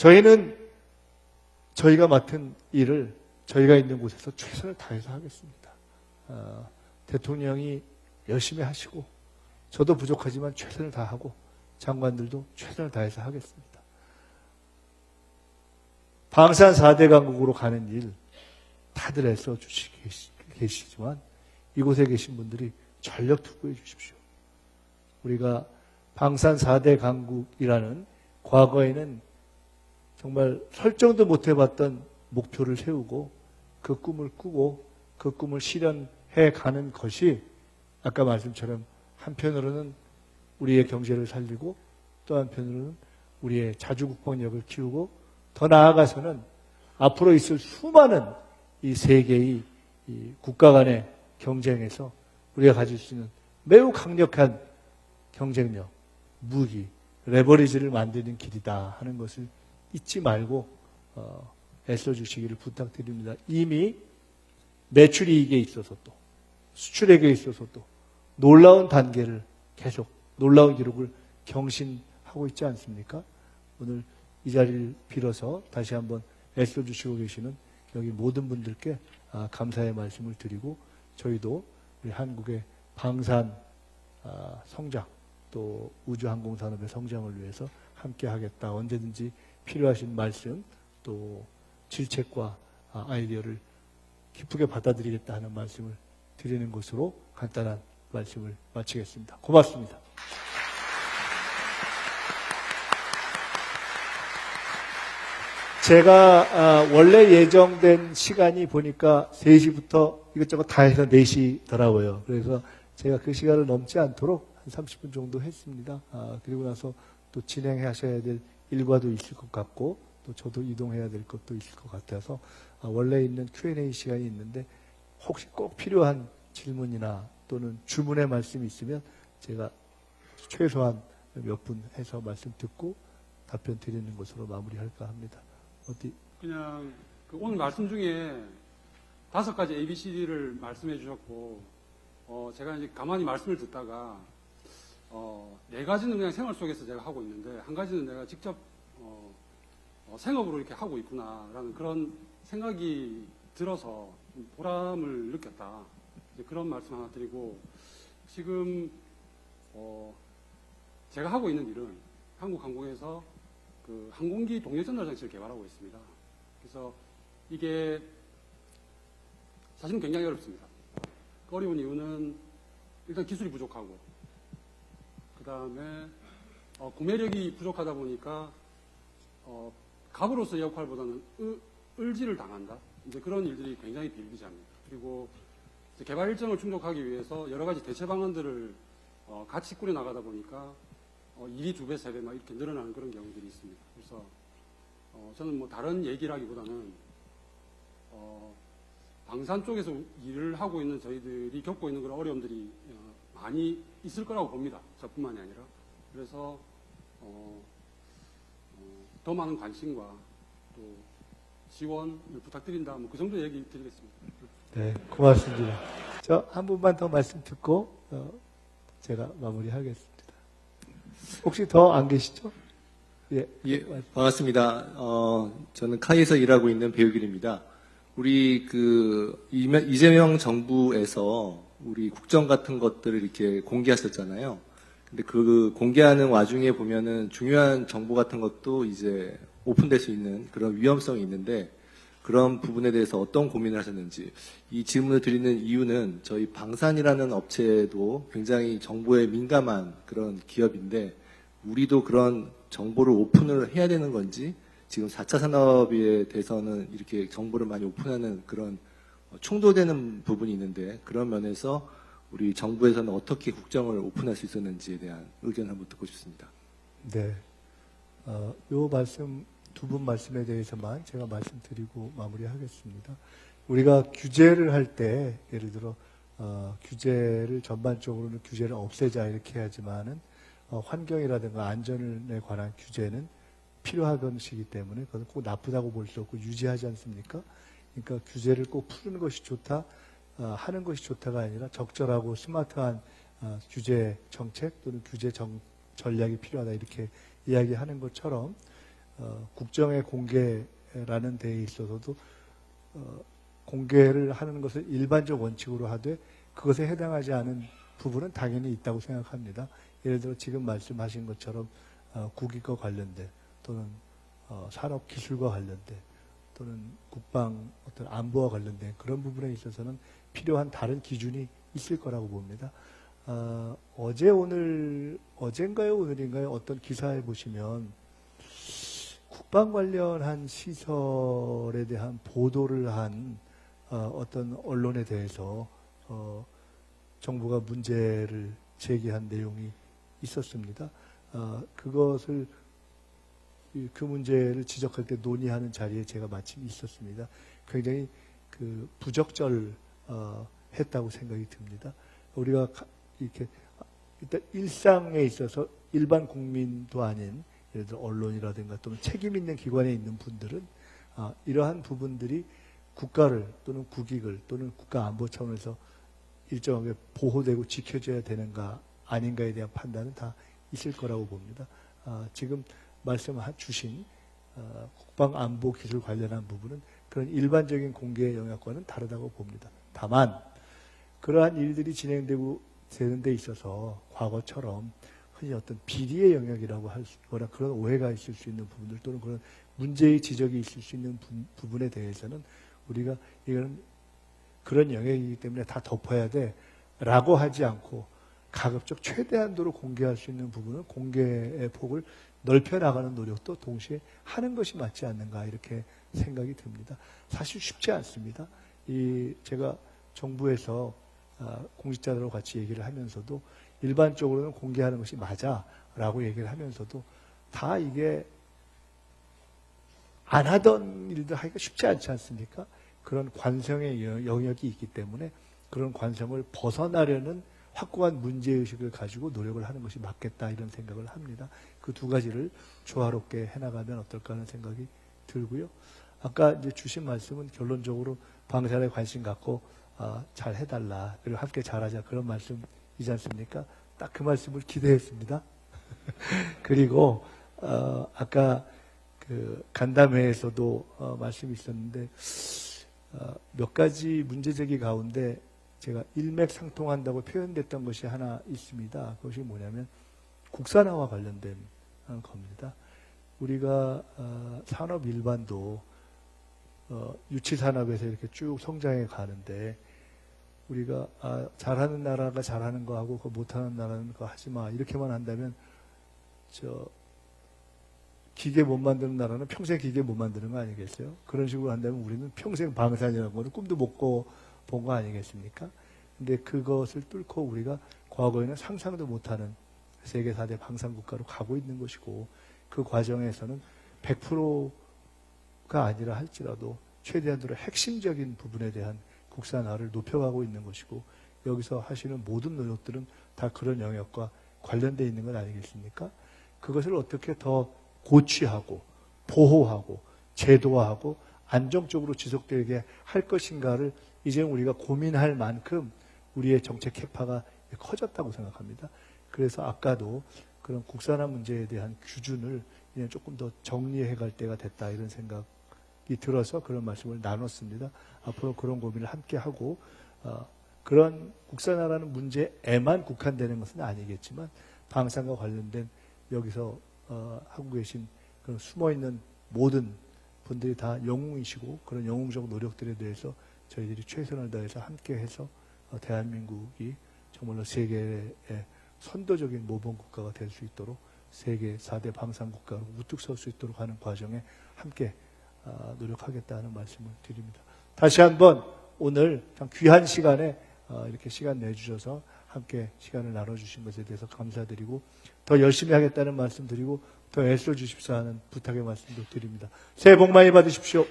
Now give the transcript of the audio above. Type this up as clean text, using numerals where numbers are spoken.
저희는 저희가 맡은 일을 저희가 있는 곳에서 최선을 다해서 하겠습니다. 대통령이 열심히 하시고 저도 부족하지만 최선을 다하고 장관들도 최선을 다해서 하겠습니다. 방산 4대 강국으로 가는 일 다들 애써 주시고 계시지만 이곳에 계신 분들이 전력 투구해 주십시오. 우리가 방산 4대 강국이라는 과거에는 정말 설정도 못 해봤던 목표를 세우고 그 꿈을 꾸고 그 꿈을 실현해 가는 것이 아까 말씀처럼 한편으로는 우리의 경제를 살리고 또 한편으로는 우리의 자주국방력을 키우고 더 나아가서는 앞으로 있을 수많은 이 세계의 이 국가 간의 경쟁에서 우리가 가질 수 있는 매우 강력한 경쟁력, 무기, 레버리지를 만드는 길이다 하는 것을 잊지 말고 애써주시기를 부탁드립니다. 이미 매출이익에 있어서 또 수출액에 있어서 또 놀라운 단계를 계속 놀라운 기록을 경신하고 있지 않습니까? 오늘 이 자리를 빌어서 다시 한번 애써주시고 계시는 여기 모든 분들께 감사의 말씀을 드리고 저희도 우리 한국의 방산 성장 또 우주항공산업의 성장을 위해서 함께하겠다. 언제든지 필요하신 말씀 또 질책과 아이디어를 기쁘게 받아들이겠다 하는 말씀을 드리는 것으로 간단한 말씀을 마치겠습니다. 고맙습니다. 제가 원래 예정된 시간이 보니까 3시부터 이것저것 다 해서 4시더라고요. 그래서 제가 그 시간을 넘지 않도록 한 30분 정도 했습니다. 그리고 나서 또 진행하셔야 될 일과도 있을 것 같고 또 저도 이동해야 될 것도 있을 것 같아서 원래 있는 Q&A 시간이 있는데 혹시 꼭 필요한 질문이나 또는 주문의 말씀이 있으면 제가 최소한 몇 분 해서 말씀 듣고 답변 드리는 것으로 마무리할까 합니다. 그냥 오늘 말씀 중에 5가지 ABCD를 말씀해 주셨고 제가 이제 가만히 말씀을 듣다가 4가지는 그냥 생활 속에서 제가 하고 있는데 한 가지는 내가 직접 생업으로 이렇게 하고 있구나라는 그런 생각이 들어서 보람을 느꼈다. 그런 말씀 하나 드리고 지금 제가 하고 있는 일은 한국항공에서 그 항공기 동력 전달 장치를 개발하고 있습니다. 그래서 이게 사실은 굉장히 어렵습니다. 어려운 이유는 일단 기술이 부족하고 그 다음에 구매력이 부족하다 보니까 갑으로서의 역할보다는 을지를 당한다. 이제 그런 일들이 굉장히 비일비재합니다. 그리고 이제 개발 일정을 충족하기 위해서 여러 가지 대체 방안들을 같이 꾸려 나가다 보니까 일이 2배, 3배 막 이렇게 늘어나는 그런 경우들이 있습니다. 그래서 저는 뭐 다른 얘기라기보다는 방산 쪽에서 일을 하고 있는 저희들이 겪고 있는 그런 어려움들이 많이 있을 거라고 봅니다. 저뿐만이 아니라. 그래서 더 많은 관심과 또 지원을 부탁드린다. 뭐 그 정도 얘기 드리겠습니다. 네, 고맙습니다. 저 한 분만 더 말씀 듣고 제가 마무리하겠습니다. 혹시 더 안 계시죠? 예, 반갑습니다. 저는 카이에서 일하고 있는 배우길입니다. 우리 이재명 정부에서 우리 국정 같은 것들을 이렇게 공개하셨잖아요. 근데 그 공개하는 와중에 보면은 중요한 정보 같은 것도 이제 오픈될 수 있는 그런 위험성이 있는데 그런 부분에 대해서 어떤 고민을 하셨는지 이 질문을 드리는 이유는 저희 방산이라는 업체도 굉장히 정보에 민감한 그런 기업인데 우리도 그런 정보를 오픈을 해야 되는 건지 지금 4차 산업에 대해서는 이렇게 정보를 많이 오픈하는 그런 충돌되는 부분이 있는데 그런 면에서 우리 정부에서는 어떻게 국정을 오픈할 수 있었는지에 대한 의견을 한번 듣고 싶습니다. 네. 요 말씀, 두 분 말씀에 대해서만 제가 말씀드리고 마무리하겠습니다. 우리가 규제를 할 때, 예를 들어, 규제를 전반적으로는 규제를 없애자 이렇게 해야지만은, 환경이라든가 안전에 관한 규제는 필요한 것이기 때문에 그것은 꼭 나쁘다고 볼 수 없고 유지하지 않습니까? 그러니까 규제를 꼭 푸는 것이 좋다, 하는 것이 좋다가 아니라 적절하고 스마트한 규제 정책 또는 규제 전략이 필요하다 이렇게 이야기하는 것처럼 국정의 공개라는 데에 있어서도 공개를 하는 것을 일반적 원칙으로 하되 그것에 해당하지 않은 부분은 당연히 있다고 생각합니다. 예를 들어 지금 말씀하신 것처럼 국익과 관련된 또는 산업기술과 관련된 또는 국방 어떤 안보와 관련된 그런 부분에 있어서는 필요한 다른 기준이 있을 거라고 봅니다. 어젠가요, 오늘인가요? 어떤 기사에 보시면 국방 관련한 시설에 대한 보도를 한 어떤 언론에 대해서 정부가 문제를 제기한 내용이 있었습니다. 그것을 그 문제를 지적할 때 논의하는 자리에 제가 마침 있었습니다. 굉장히 부적절했다고 생각이 듭니다. 우리가 이렇게 일단 일상에 있어서 일반 국민도 아닌 예를 들어 언론이라든가 또는 책임 있는 기관에 있는 분들은 이러한 부분들이 국가를 또는 국익을 또는 국가 안보 차원에서 일정하게 보호되고 지켜져야 되는가 아닌가에 대한 판단은 다 있을 거라고 봅니다. 지금 말씀 주신 국방 안보 기술 관련한 부분은 그런 일반적인 공개 영역과는 다르다고 봅니다. 다만 그러한 일들이 진행되고 되는 데 있어서 과거처럼 흔히 어떤 비리의 영역이라고 할 거나 그런 오해가 있을 수 있는 부분들 또는 그런 문제의 지적이 있을 수 있는 부분에 대해서는 우리가 이거는 그런 영역이기 때문에 다 덮어야 돼 라고 하지 않고 가급적 최대한도로 공개할 수 있는 부분은 공개의 폭을 넓혀 나가는 노력도 동시에 하는 것이 맞지 않는가 이렇게 생각이 듭니다. 사실 쉽지 않습니다. 제가 정부에서 공직자들하고 같이 얘기를 하면서도 일반적으로는 공개하는 것이 맞아라고 얘기를 하면서도 다 이게 안 하던 일들 하기가 쉽지 않지 않습니까? 그런 관성의 영역이 있기 때문에 그런 관성을 벗어나려는 확고한 문제의식을 가지고 노력을 하는 것이 맞겠다 이런 생각을 합니다. 그 두 가지를 조화롭게 해나가면 어떨까 하는 생각이 들고요. 아까 이제 주신 말씀은 결론적으로 방산에 관심 갖고 잘 해달라 그리고 함께 잘하자 그런 말씀이지 않습니까? 딱 그 말씀을 기대했습니다. 그리고 아까 그 간담회에서도 말씀이 있었는데 몇 가지 문제제기 가운데 제가 일맥상통한다고 표현됐던 것이 하나 있습니다. 그것이 뭐냐면 국산화와 관련된 겁니다. 우리가 산업 일반도 유치산업에서 이렇게 쭉 성장해 가는데 우리가 잘하는 나라가 잘하는 거 하고 못하는 나라는 거 하지 마 이렇게만 한다면 기계 못 만드는 나라는 평생 기계 못 만드는 거 아니겠어요? 그런 식으로 한다면 우리는 평생 방산이라는 거는 꿈도 못 본 거 아니겠습니까? 근데 그것을 뚫고 우리가 과거에는 상상도 못하는 세계 4대 방산국가로 가고 있는 것이고 그 과정에서는 100%가 아니라 할지라도 최대한으로 핵심적인 부분에 대한 국산화를 높여가고 있는 것이고 여기서 하시는 모든 노력들은 다 그런 영역과 관련되어 있는 건 아니겠습니까? 그것을 어떻게 더 고취하고 보호하고 제도화하고 안정적으로 지속되게 할 것인가를 이제 우리가 고민할 만큼 우리의 정책 캐파가 커졌다고 생각합니다. 그래서 아까도 그런 국산화 문제에 대한 기준을 이제 조금 더 정리해 갈 때가 됐다 이런 생각이 들어서 그런 말씀을 나눴습니다. 앞으로 그런 고민을 함께 하고 그런 국산화라는 문제에만 국한되는 것은 아니겠지만 방산과 관련된 여기서 하고 계신 그런 숨어있는 모든 분들이 다 영웅이시고 그런 영웅적 노력들에 대해서 저희들이 최선을 다해서 함께해서 대한민국이 정말로 세계의 선도적인 모범국가가 될 수 있도록 세계 4대 방산국가로 우뚝 설 수 있도록 하는 과정에 함께 노력하겠다는 말씀을 드립니다. 다시 한번 오늘 참 귀한 시간에 이렇게 시간 내주셔서 함께 시간을 나눠주신 것에 대해서 감사드리고 더 열심히 하겠다는 말씀 드리고 더 애써 주십사 하는 부탁의 말씀도 드립니다. 새해 복 많이 받으십시오.